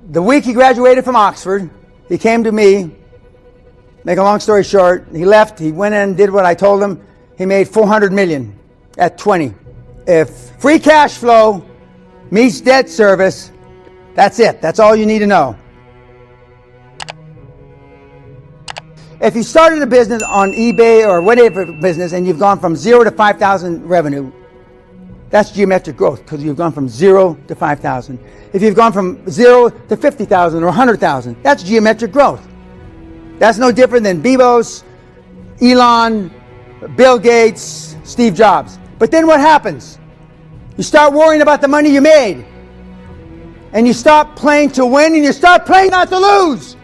The week he graduated from Oxford, he came to me. Make a long story short, he left, he went in and did what I told him. He made $400 million at 20. If free cash flow meets debt service, that's it. That's all you need to know. If you started a business on eBay or whatever business and you've gone from 0 to 5,000 revenue, that's geometric growth because you've gone from 0 to 5,000. If you've gone from 0 to 50,000 or 100,000, that's geometric growth. That's no different than Bezos, Elon, Bill Gates, Steve Jobs. But then what happens? You start worrying about the money you made. And you stop playing to win and you start playing not to lose.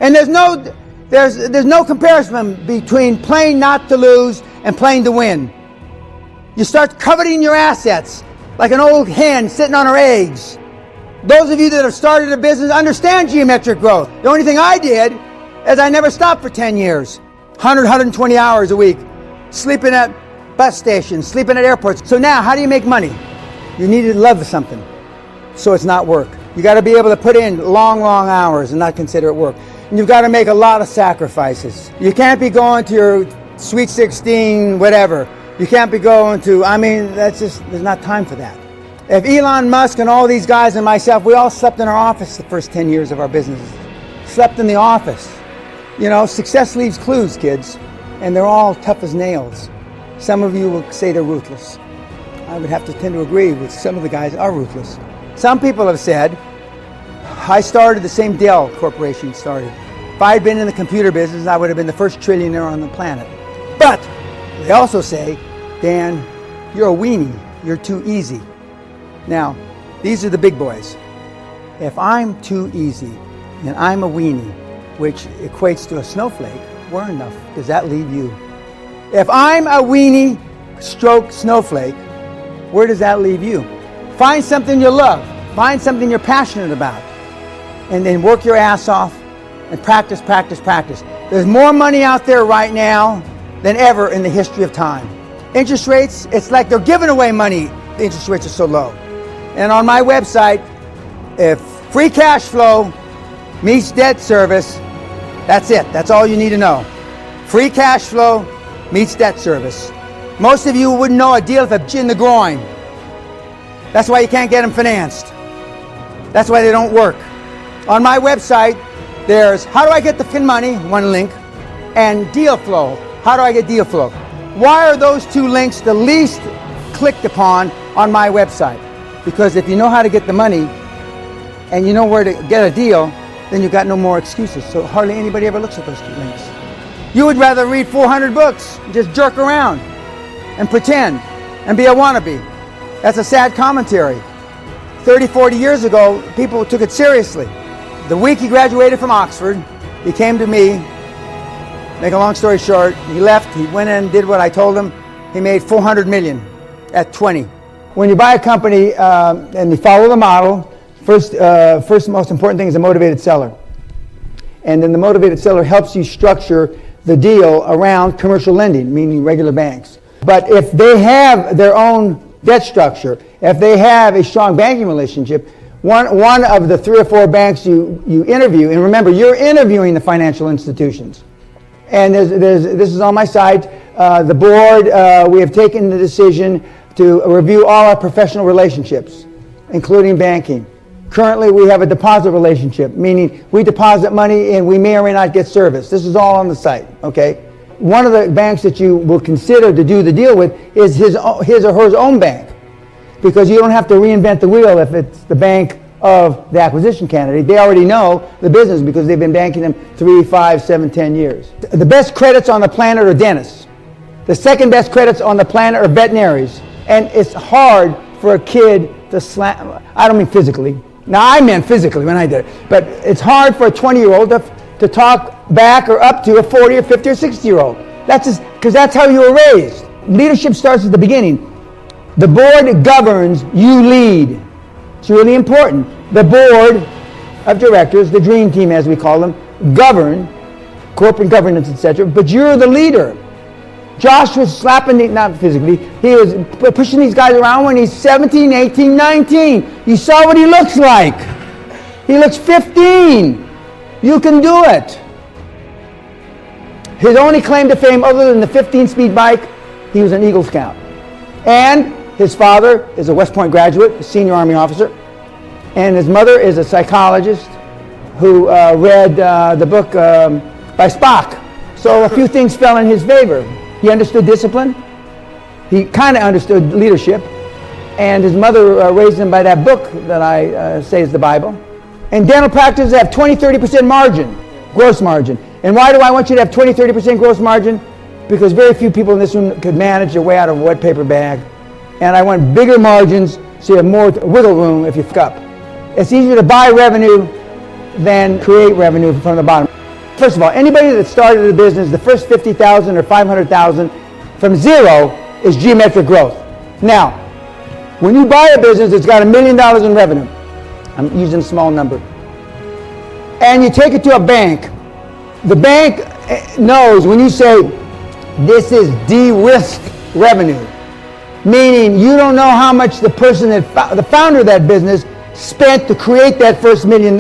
And there's no comparison between playing not to lose and playing to win. You start coveting your assets like an old hen sitting on her eggs. Those of you that have started a business understand geometric growth. The only thing I did is I never stopped for 10 years. 120 hours a week. Sleeping at bus stations, sleeping at airports. So now, how do you make money? You need to love something, so it's not work. You got to be able to put in long hours and not consider it work. And you've got to make a lot of sacrifices. You can't be going to your Sweet 16, whatever. You can't be going to, there's not time for that. If Elon Musk and all these guys and myself, we all slept in our office the first 10 years of our businesses. Slept in the office. You know, success leaves clues, kids, and they're all tough as nails. Some of you will say they're ruthless. I would have to tend to agree with some of the guys are ruthless. Some people have said, I started the same Dell Corporation started. If I had been in the computer business, I would have been the first trillionaire on the planet. But they also say, Dan, you're a weenie. You're too easy. Now, these are the big boys. If I'm too easy and I'm a weenie, which equates to a snowflake, where enough does that leave you? If I'm a weenie stroke snowflake, where does that leave you? Find something you love. Find something you're passionate about. And then work your ass off and practice. There's more money out there right now than ever in the history of time. Interest rates, it's like they're giving away money. The interest rates are so low. And on my website, if free cash flow meets debt service, that's it. That's all you need to know. Free cash flow meets debt service. Most of you wouldn't know a deal if it's in the groin. That's why you can't get them financed. That's why they don't work. On my website, there's how do I get the fin money, one link, and deal flow. How do I get deal flow? Why are those two links the least clicked upon on my website? Because if you know how to get the money and you know where to get a deal, then you've got no more excuses. So hardly anybody ever looks at those two links. You would rather read 400 books, and just jerk around and pretend and be a wannabe. That's a sad commentary. 30, 40 years ago, people took it seriously. The week he graduated from Oxford, he came to me. Make a long story short, he left, he went in and did what I told him. He made $400 million at 20. When you buy a company and you follow the model, first most important thing is a motivated seller. And then the motivated seller helps you structure the deal around commercial lending, meaning regular banks. But if they have their own debt structure, if they have a strong banking relationship, one of the 3 or 4 banks you interview, and remember, you're interviewing the financial institutions. And this is on my site. The board, we have taken the decision to review all our professional relationships, including banking. Currently, we have a deposit relationship, meaning we deposit money and we may or may not get service. This is all on the site, okay? One of the banks that you will consider to do the deal with is his or her own bank, because you don't have to reinvent the wheel if it's the bank of the acquisition candidate. They already know the business because they've been banking them 3, 5, 7, 10 years. The best credits on the planet are dentists. The second best credits on the planet are veterinaries. And it's hard for a kid to slam, I don't mean physically. Now I meant physically when I did it, but it's hard for a 20-year-old to talk back or up to a 40 or 50 or 60-year-old. That's just because that's how you were raised. Leadership starts at the beginning. The board governs, you lead. It's really important. The board of directors, the dream team as we call them, govern, corporate governance, etc., but you're the leader. Josh was slapping, not physically, he was pushing these guys around when he's 17, 18, 19. You saw what he looks like. He looks 15. You can do it. His only claim to fame, other than the 15-speed bike, he was an Eagle Scout. And his father is a West Point graduate, a senior Army officer. And his mother is a psychologist who read the book by Spock. So a few things fell in his favor. He understood discipline. He kind of understood leadership. And his mother raised him by that book that I say is the Bible. And dental practices have 20-30% margin, gross margin. And why do I want you to have 20-30% gross margin? Because very few people in this room could manage their way out of a wet paper bag. And I want bigger margins so you have more wiggle room if you fuck up. It's easier to buy revenue than create revenue from the bottom. First of all, anybody that started a business, the first 50,000 or 500,000 from zero is geometric growth. Now, when you buy a business that's got $1 million in revenue, I'm using a small number, and you take it to a bank, the bank knows when you say this is de-risked revenue, meaning you don't know how much the person that the founder of that business spent to create that first $1 million.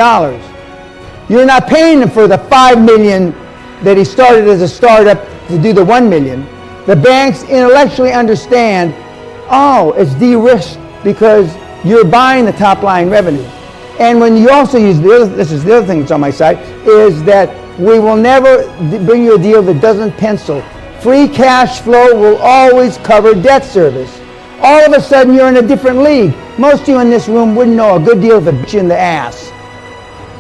You're not paying him for the $5 million that he started as a startup to do the $1 million. The banks intellectually understand, oh, it's de-risked because you're buying the top line revenue. And when you also use this is the other thing that's on my site, is that we will never bring you a deal that doesn't pencil. Free cash flow will always cover debt service. All of a sudden you're in a different league. Most of you in this room wouldn't know a good deal if it bit you in the ass.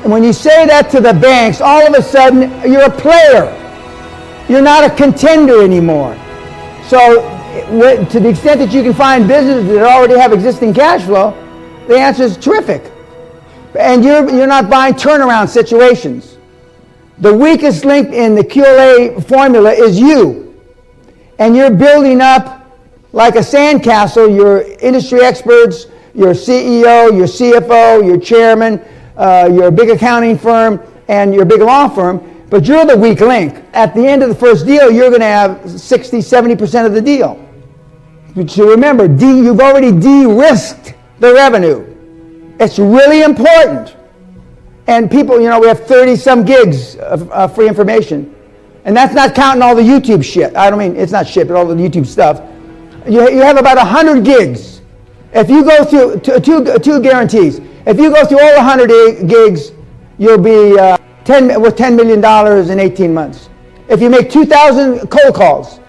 And when you say that to the banks, all of a sudden you're a player. You're not a contender anymore. So to the extent that you can find businesses that already have existing cash flow, the answer is terrific. And you're not buying turnaround situations. The weakest link in the QLA formula is you. And you're building up like a sandcastle your industry experts, your CEO, your CFO, your chairman, your big accounting firm, and your big law firm, but you're the weak link. At the end of the first deal, you're going to have 60, 70% of the deal. So remember, you've already de-risked the revenue. It's really important. And people, we have 30-some gigs of free information. And that's not counting all the YouTube shit. I don't mean, it's not shit, but all the YouTube stuff. You have about 100 gigs. If you go through two guarantees. If you go through all 100 gigs, you'll be worth $10 million in 18 months. If you make 2,000 cold calls,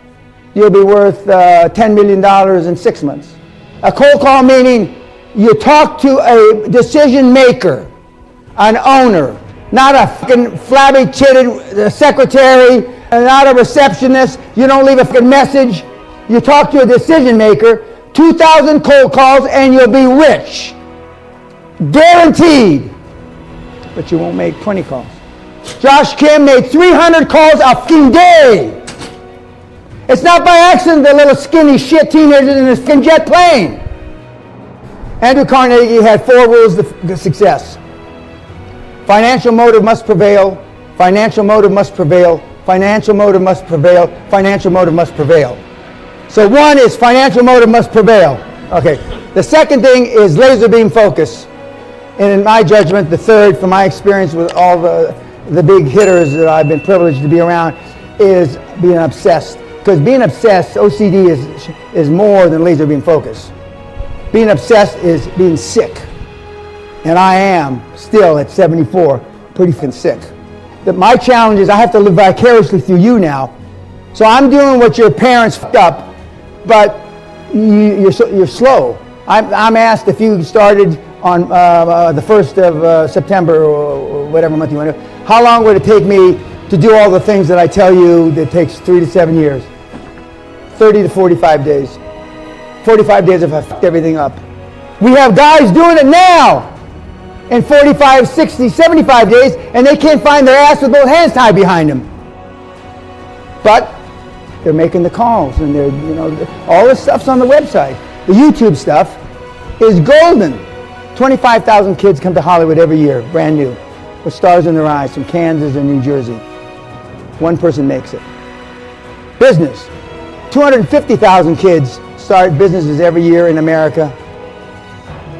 you'll be worth $10 million in 6 months. A cold call meaning you talk to a decision maker, an owner, not a fucking flabby-titted secretary, and not a receptionist. You don't leave a fucking message. You talk to a decision maker, 2,000 cold calls, and you'll be rich. Guaranteed. But you won't make 20 calls. Josh Kim made 300 calls a fucking day. It's not by accident the little skinny shit teenagers in his fucking jet plane. Andrew Carnegie had 4 rules to success. Financial motive must prevail. Financial motive must prevail. Financial motive must prevail. Financial motive must prevail. So one is financial motive must prevail. Okay. The second thing is laser beam focus. And in my judgment, the third, from my experience with all the big hitters that I've been privileged to be around, is being obsessed. Because being obsessed, OCD is more than laser beam focus. Being obsessed is being sick. And I am still at 74, pretty fucking sick. My challenge is I have to live vicariously through you now. So I'm doing what your parents fucked up, but you're slow. I'm asked if you started on the 1st of September or whatever month you want to, how long would it take me to do all the things that I tell you that takes 3 to 7 years? 30 to 45 days. 45 days if I fucked everything up. We have guys doing it now in 45, 60, 75 days, and they can't find their ass with both hands tied behind them. But they're making the calls, and they're, all this stuff's on the website. The YouTube stuff is golden. 25,000 kids come to Hollywood every year, brand new, with stars in their eyes from Kansas and New Jersey. One person makes it. Business. 250,000 kids start businesses every year in America.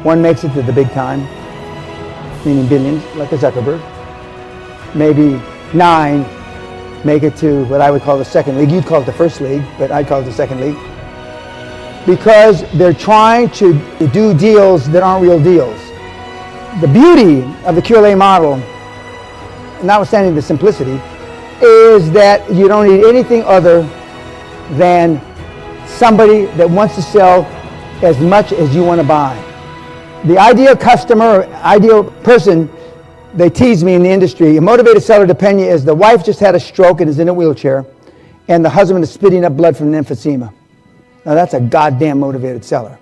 One makes it to the big time. meaning billions, like a Zuckerberg. Maybe 9 make it to what I would call the second league. You'd call it the first league, but I'd call it the second league. Because they're trying to do deals that aren't real deals. The beauty of the QLA model, notwithstanding the simplicity, is that you don't need anything other than somebody that wants to sell as much as you want to buy. The ideal customer, or ideal person, they tease me in the industry, a motivated seller to Pena is the wife just had a stroke and is in a wheelchair, and the husband is spitting up blood from an emphysema. Now that's a goddamn motivated seller.